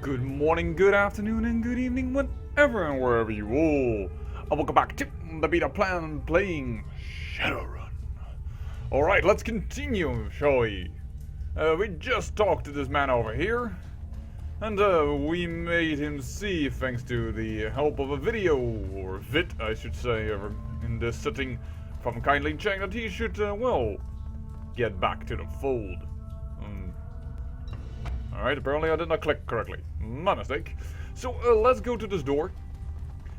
Good morning, good afternoon, and good evening, whenever and wherever you all. And welcome back to the beta plan playing Shadowrun. Alright, let's continue, shall we? We just talked to this man over here, and we made him see, thanks to the help of a video, or vid, I should say, in this setting, from Kindly Chang, that he should, well, get back to the fold. Alright, apparently I did not click correctly. My mistake. So let's go to this door.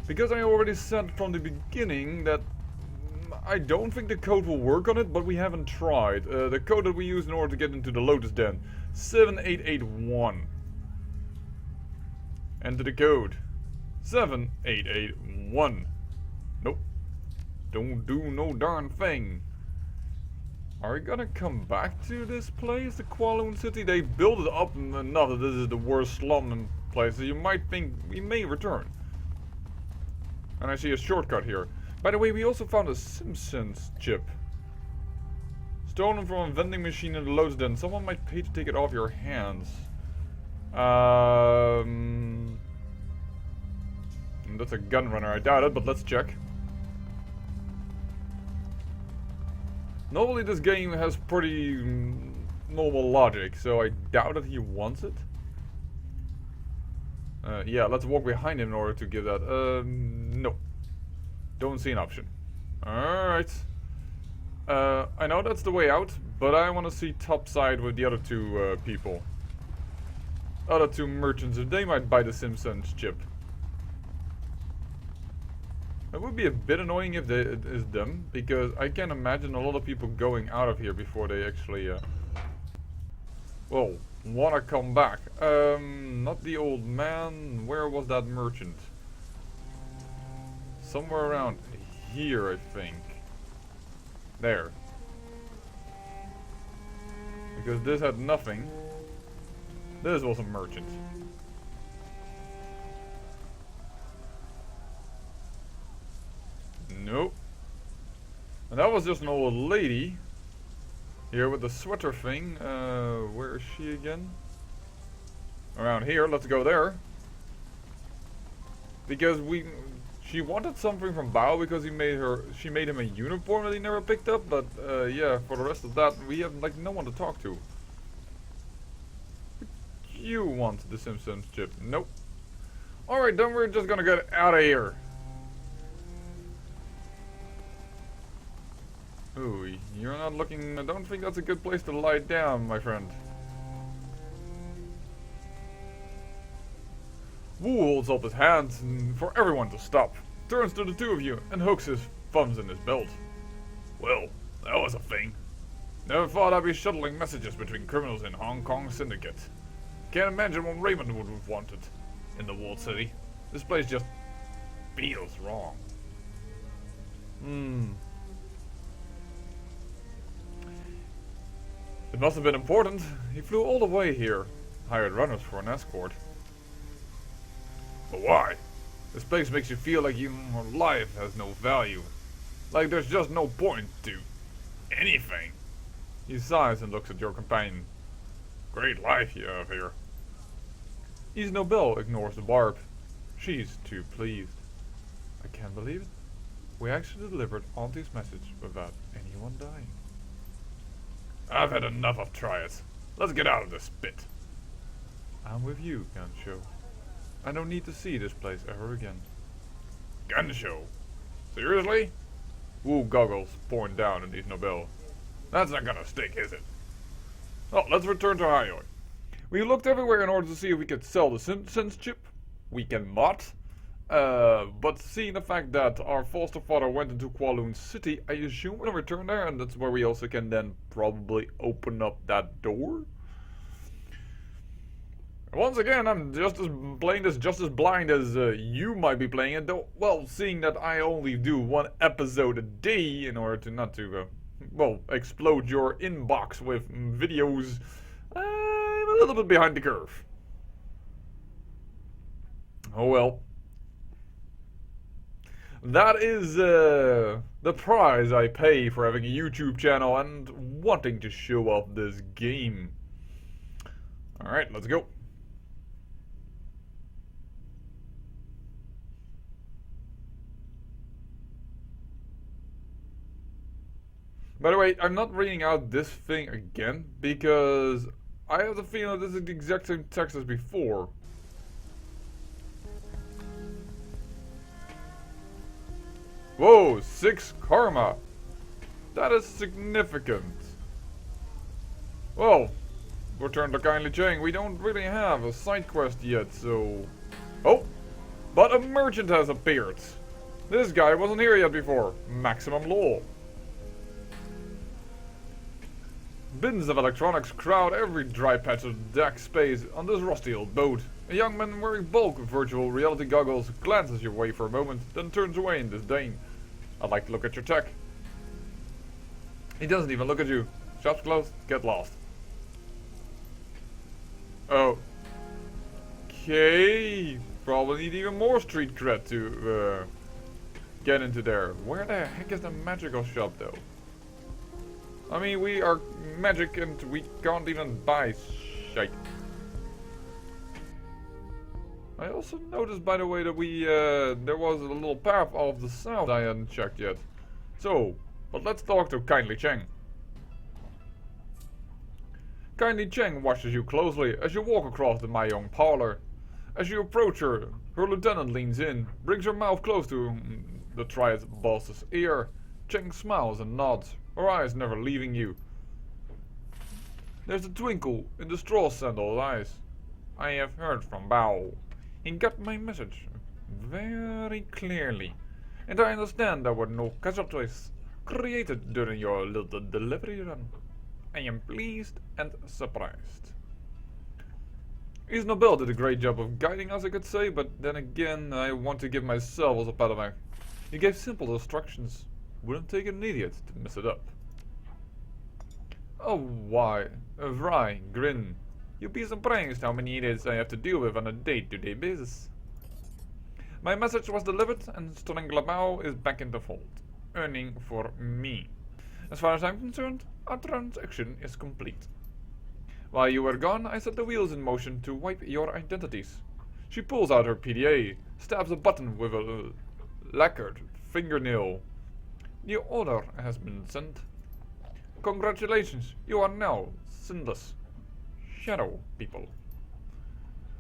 Because I already said from the beginning that I don't think the code will work on it, but we haven't tried. The code that we use in order to get into the Lotus Den. 7881. Enter the code. 7881. Nope. Don't do no darn thing. Are we gonna come back to this place, the Kowloon City? They built it up enough that this is the worst slum place, so you might think we may return. And I see a shortcut here. By the way, we also found a Simpsons chip. Stolen from a vending machine in the Lotus Den. Someone might pay to take it off your hands. That's a gun runner, I doubt it, but let's check. Normally this game has pretty normal logic, so I doubt that he wants it. Yeah, let's walk behind him in order to give that. No. Don't see an option. Alright. I know that's the way out, but I want to see topside with the other two people. Other two merchants, if they might buy the Simpsons chip. It would be a bit annoying if it is them, because I can imagine a lot of people going out of here before they actually, well, wanna come back. Not the old man. Where was that merchant? Somewhere around here, I think. There. Because this had nothing. This was a merchant. Nope. And that was just an old lady. Here with the sweater thing. Where is she again? Around here. Let's go there. Because she wanted something from Bao because she made him a uniform that he never picked up. But yeah, for the rest of that, we have like no one to talk to. You want the Simpsons chip? Nope. Alright, then we're just gonna get out of here. Ooh, you're not looking. I don't think that's a good place to lie down, my friend. Wu holds up his hands for everyone to stop, turns to the two of you, and hooks his thumbs in his belt. Well, that was a thing. Never thought I'd be shuttling messages between criminals in Hong Kong Syndicate. Can't imagine what Raymond would have wanted in the walled city. This place just feels wrong. It must have been important. He flew all the way here. Hired runners for an escort. But why? This place makes you feel like your life has no value. Like there's just no point to anything. He sighs and looks at your companion. Great life you have here. Isabel ignores the barb. She's too pleased. I can't believe it. We actually delivered Auntie's message without anyone dying. I've had enough of trials. Let's get out of this pit. I'm with you, Gansho. I don't need to see this place ever again. Gansho? Seriously? Wu goggles, pouring down at Isabel. That's not gonna stick, is it? Well, let's return to Hayoi. We looked everywhere in order to see if we could sell the Simpsons chip. We cannot. But seeing the fact that our foster father went into Kowloon City, I assume we'll return there, and that's where we also can then probably open up that door. Once again, I'm playing this just as blind as you might be playing it, though, well, seeing that I only do one episode a day in order to not to, well, explode your inbox with videos, I'm a little bit behind the curve. Oh well. That is the price I pay for having a YouTube channel and wanting to show off this game. Alright, let's go. By the way, I'm not reading out this thing again because I have the feeling this is the exact same text as before. Whoa, 6 karma. That is significant. Well, return to Kindly Chang. We don't really have a side quest yet, so... Oh! But a merchant has appeared. This guy wasn't here yet before. Maximum law. Bins of electronics crowd every dry patch of deck space on this rusty old boat. A young man wearing bulk virtual reality goggles glances your way for a moment, then turns away in disdain. I'd like to look at your tech. He doesn't even look at you. Shop's closed, get lost. Oh. Okay. Probably need even more street cred to get into there. Where the heck is the magical shop though? I mean, we are magic and we can't even buy shite. I also noticed, by the way, that there was a little path off the south I hadn't checked yet. So, but let's talk to Kindly Cheng. Kindly Cheng watches you closely as you walk across the Mayong parlor. As you approach her, her lieutenant leans in, brings her mouth close to the Triad boss's ear. Cheng smiles and nods, her eyes never leaving you. There's a twinkle in the straw-sandaled eyes. I have heard from Bao. He got my message very clearly, and I understand there were no casualties created during your little delivery run. I am pleased and surprised. Isnobel did a great job of guiding us, I could say, but then again, I want to give myself as a pat on my back. He gave simple instructions. Wouldn't take an idiot to mess it up. Oh, why? A wry grin. You'd be surprised how many idiots I have to deal with on a day-to-day basis. My message was delivered, and Stranglamau is back in the fold, earning for me. As far as I'm concerned, our transaction is complete. While you were gone, I set the wheels in motion to wipe your identities. She pulls out her PDA, stabs a button with a lacquered fingernail. The order has been sent. Congratulations, you are now sinless. Shadow people.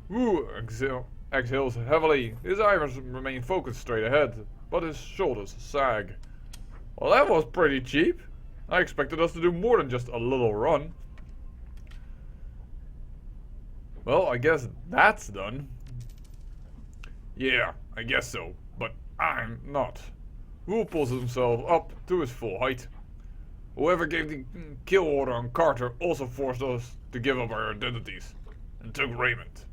Wu exhales heavily. His eyes remain focused straight ahead, but his shoulders sag. Well, that was pretty cheap. I expected us to do more than just a little run. Well, I guess that's done. Yeah, I guess so, but I'm not. Wu pulls himself up to his full height. Whoever gave the kill order on Carter also forced us to give up our identities, and took Raymond.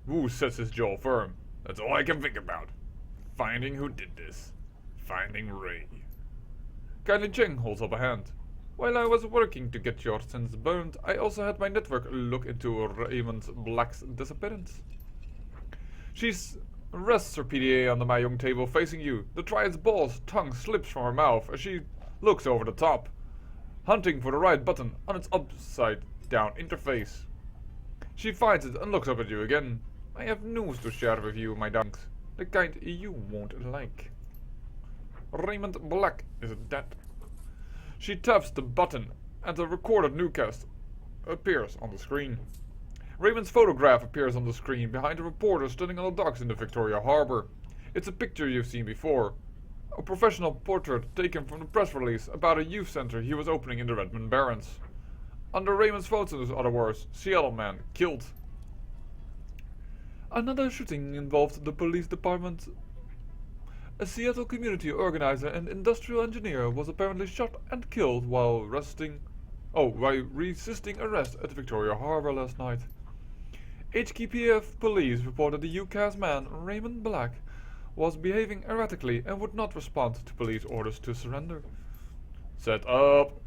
Wu sets his jaw firm. That's all I can think about. Finding who did this. Finding Ray. Kindly Cheng holds up a hand. While I was working to get your sins burned, I also had my network look into Raymond Black's disappearance. She rests her PDA on the Mayong table facing you. The Triad's boss tongue slips from her mouth as she looks over the top, hunting for the right button on its upside-down interface. She finds it and looks up at you again. I have news to share with you, my darlings. The kind you won't like. Raymond Black is dead. She taps the button and a recorded newscast appears on the screen. Raymond's photograph appears on the screen behind a reporter standing on the docks in the Victoria Harbour. It's a picture you've seen before. A professional portrait taken from the press release about a youth center he was opening in the Redmond Barrens. Under Raymond's photos, other words, Seattle man killed. Another shooting involved the police department. A Seattle community organizer and industrial engineer was apparently shot and killed while resisting arrest at Victoria Harbour last night. HKPF police reported the UCAS man, Raymond Black, was behaving erratically and would not respond to police orders to surrender. Set up.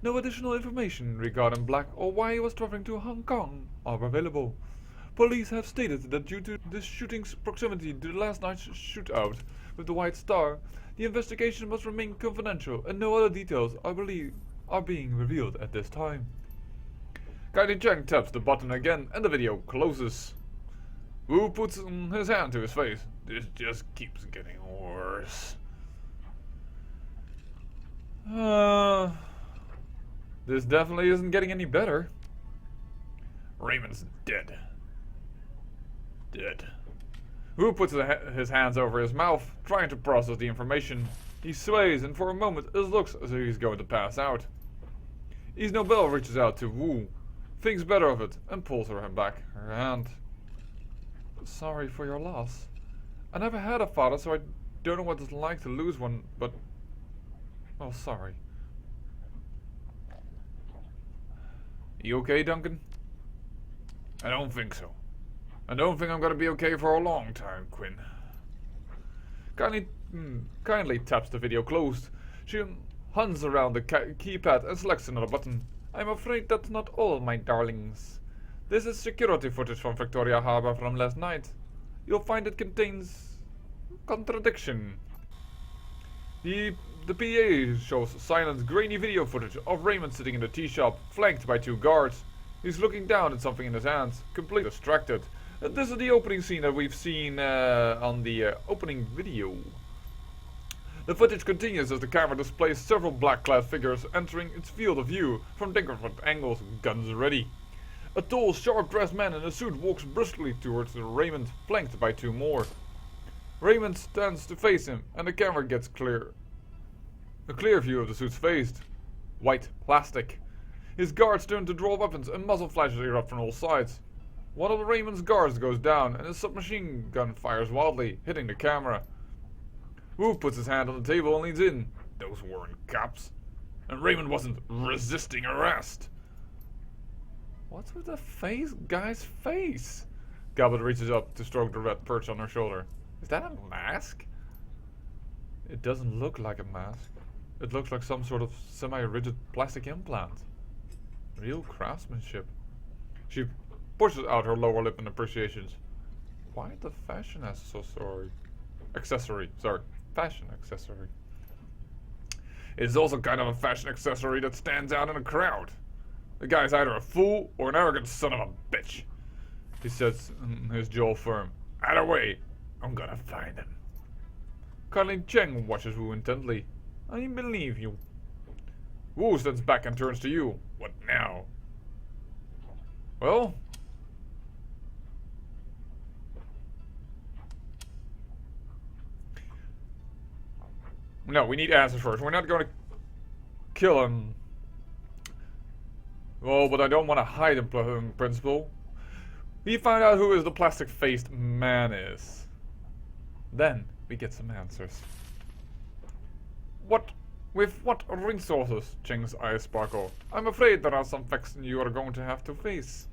No additional information regarding Black or why he was traveling to Hong Kong are available. Police have stated that due to this shooting's proximity to last night's shootout with the White Star, the investigation must remain confidential and no other details are being revealed at this time. Kindly Cheng taps the button again and the video closes. Wu puts his hand to his face. This just keeps getting worse. This definitely isn't getting any better. Raymond's dead. Dead. Wu puts his hands over his mouth, trying to process the information. He sways, and for a moment it looks as if he's going to pass out. Isabel reaches out to Wu, thinks better of it, and pulls her hand. Sorry for your loss. I never had a father, so I don't know what it's like to lose one, but... well, sorry. You okay, Duncan? I don't think so. I don't think I'm gonna be okay for a long time, Quinn. Kindly taps the video closed. She hunts around the keypad and selects another button. I'm afraid that's not all, my darlings. This is security footage from Victoria Harbour from last night. You'll find it contains contradiction. The PA shows silent, grainy video footage of Raymond sitting in the tea shop, flanked by 2 guards. He's looking down at something in his hands, completely distracted. This is the opening scene that we've seen on the opening video. The footage continues as the camera displays several black-clad figures entering its field of view from different angles, guns ready. A tall, sharp-dressed man in a suit walks briskly towards Raymond, flanked by 2 more. Raymond stands to face him, and the camera gets a clear view of the suit's face. White plastic. His guards turn to draw weapons, and muzzle flashes erupt from all sides. One of Raymond's guards goes down, and his submachine gun fires wildly, hitting the camera. Wu puts his hand on the table and leans in. Those weren't cops. And Raymond wasn't resisting arrest. What's with the guy's face? Gablet reaches up to stroke the red perch on her shoulder. Is that a mask? It doesn't look like a mask. It looks like some sort of semi-rigid plastic implant. Real craftsmanship. She pushes out her lower lip in appreciation. Quite the fashion accessory. Fashion accessory. It's also kind of a fashion accessory that stands out in a crowd. The guy's either a fool or an arrogant son of a bitch. He says, his jaw firm. Either way, I'm gonna find him. Carlin Cheng watches Wu intently. I believe you. Wu stands back and turns to you. What now? Well? No, we need answers first. We're not going to kill him. Well, but I don't want to hide him, in principle. We find out who is the plastic-faced man is. Then we get some answers. With what resources? Cheng's eyes sparkle. I'm afraid there are some facts you are going to have to face.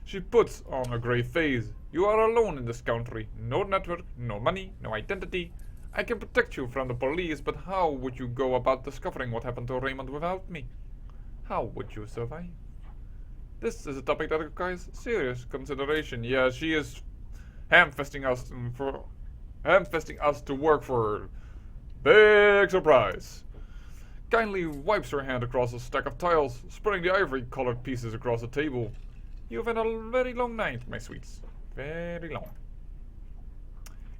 She puts on a grave face. You are alone in this country. No network, no money, no identity. I can protect you from the police, but how would you go about discovering what happened to Raymond without me? How would you survive? This is a topic that requires serious consideration. Yeah, she is ham-fisting us to work for her. Big surprise. Kindly wipes her hand across a stack of tiles, spreading the ivory-colored pieces across the table. You've had a very long night, my sweets. Very long.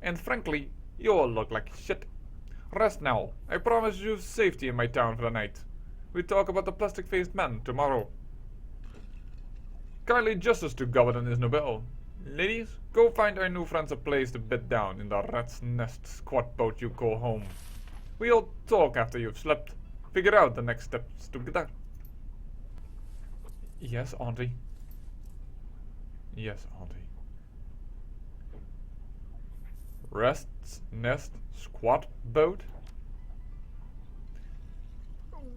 And frankly, you all look like shit. Rest now. I promise you safety in my town for the night. We talk about the plastic-faced man tomorrow. Kindly justice to Gobbet and his Nobel. Ladies, go find our new friends a place to bed down in the rat's nest squat boat you call home. We'll talk after you've slept. Figure out the next steps together. Yes, Auntie. Yes, Auntie. Rest, nest, squat boat?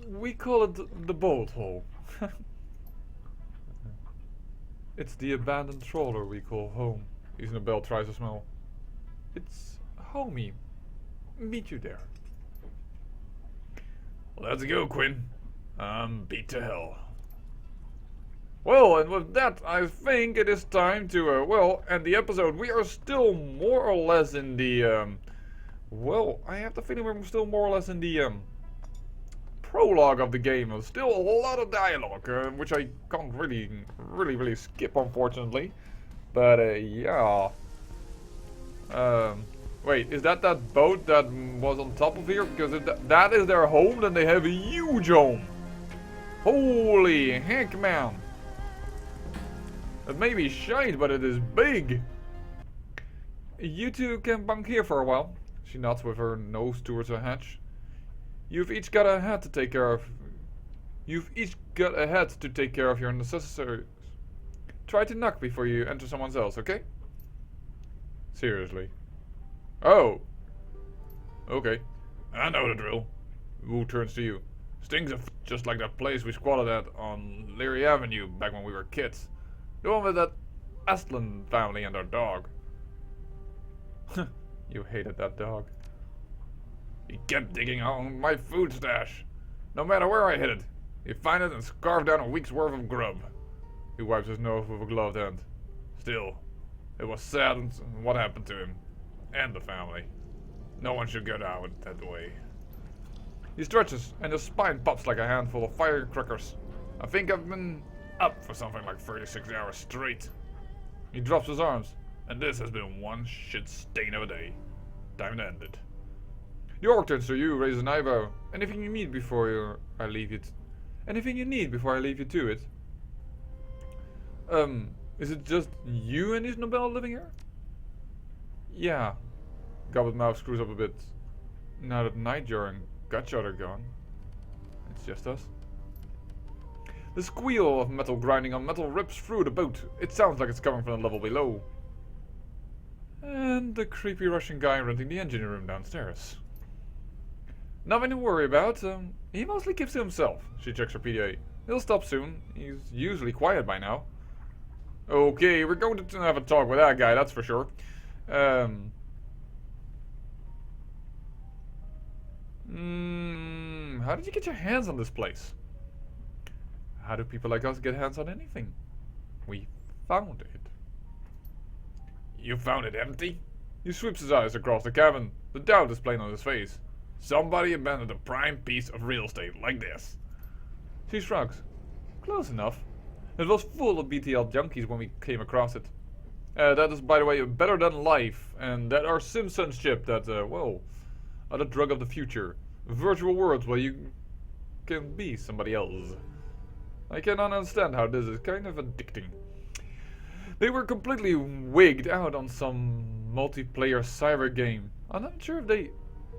We call it the boat hole. It's the abandoned trawler we call home. Isabel tries to smile. It's homey. Meet you there. Let's go, Quinn. I'm beat to hell. Well, and with that, I think it is time to, end the episode. We are still more or less in the, I have the feeling we're still more or less in the, prologue of the game. There's still a lot of dialogue, which I can't really skip, unfortunately. But, yeah. Wait, is that boat that was on top of here? Because if that is their home, then they have a huge home. Holy heck, man. It may be shite, but it is big. You two can bunk here for a while. She nods with her nose towards a hatch. You've each got a head to take care of. You've each got a head to take care of your necessaries. Try to knock before you enter someone else, okay? Seriously. Oh. Okay. I know the drill. Wu turns to you. Stinks of just like that place we squatted at on Leary Avenue back when we were kids. The one with that Astlin family and their dog. You hated that dog. He kept digging on my food stash. No matter where I hid it, he'd find it and scarf down a week's worth of grub. He wipes his nose with a gloved hand. Still, it was sad what happened to him. And the family. No one should go down that way. He stretches, and his spine pops like a handful of firecrackers. I think I've been up for something like 36 hours straight. He drops his arms, and this has been one shit stain of a day. Time to end it. The orc turns to you, raises an eyebrow. Anything you need before I leave you? Anything you need before I leave you to it? Is it just you and Isnobel living here? Yeah. Goblet mouth screws up a bit. Now that Nightjar and Gutshot are gone, it's just us. The squeal of metal grinding on metal rips through the boat. It sounds like it's coming from the level below. And the creepy Russian guy renting the engine room downstairs. Nothing to worry about. He mostly keeps to himself. She checks her PDA. He'll stop soon. He's usually quiet by now. Okay, we're going to have a talk with that guy, that's for sure. How did you get your hands on this place? How do people like us get hands on anything? We found it. You found it empty? He sweeps his eyes across the cabin. The doubt is plain on his face. Somebody abandoned a prime piece of real estate like this. She shrugs. Close enough. It was full of BTL junkies when we came across it. That is, by the way, better than life. And that our Simpsons ship that, well, are the drug of the future. Virtual worlds where you can be somebody else. I cannot understand how this is kind of addicting. They were completely wigged out on some multiplayer cyber game. I'm not sure if they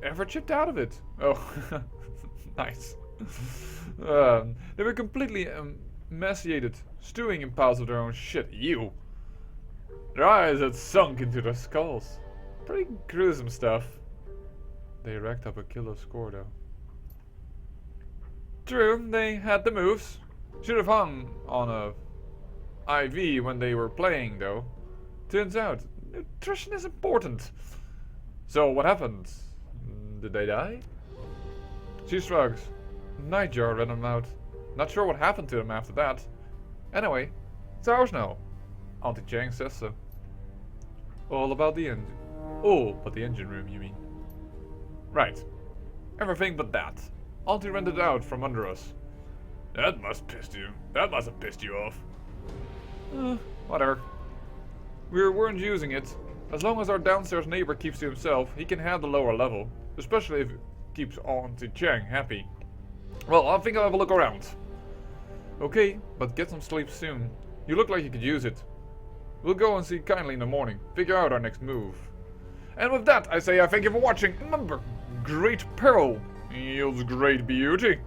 ever chipped out of it. Oh, nice. They were completely emaciated, stewing in piles of their own shit. You. Their eyes had sunk into their skulls. Pretty gruesome stuff. They racked up a killer score though. True, they had the moves. Should have hung on a IV when they were playing though. Turns out, nutrition is important. So what happened? Did they die? She shrugs. Nightjar ran them out. Not sure what happened to them after that. Anyway, it's ours now. Auntie Chang says so. All about the engine. All but the engine room, you mean? Right. Everything but that. Auntie rented it out from under us. That must have pissed you off. Whatever. We weren't using it. As long as our downstairs neighbor keeps to himself, he can handle the lower level. Especially if it keeps Auntie Chang happy. Well, I think I'll have a look around. Okay, but get some sleep soon. You look like you could use it. We'll go and see kindly in the morning. Figure out our next move. And with that, I say I thank you for watching. Remember, great peril yields great beauty.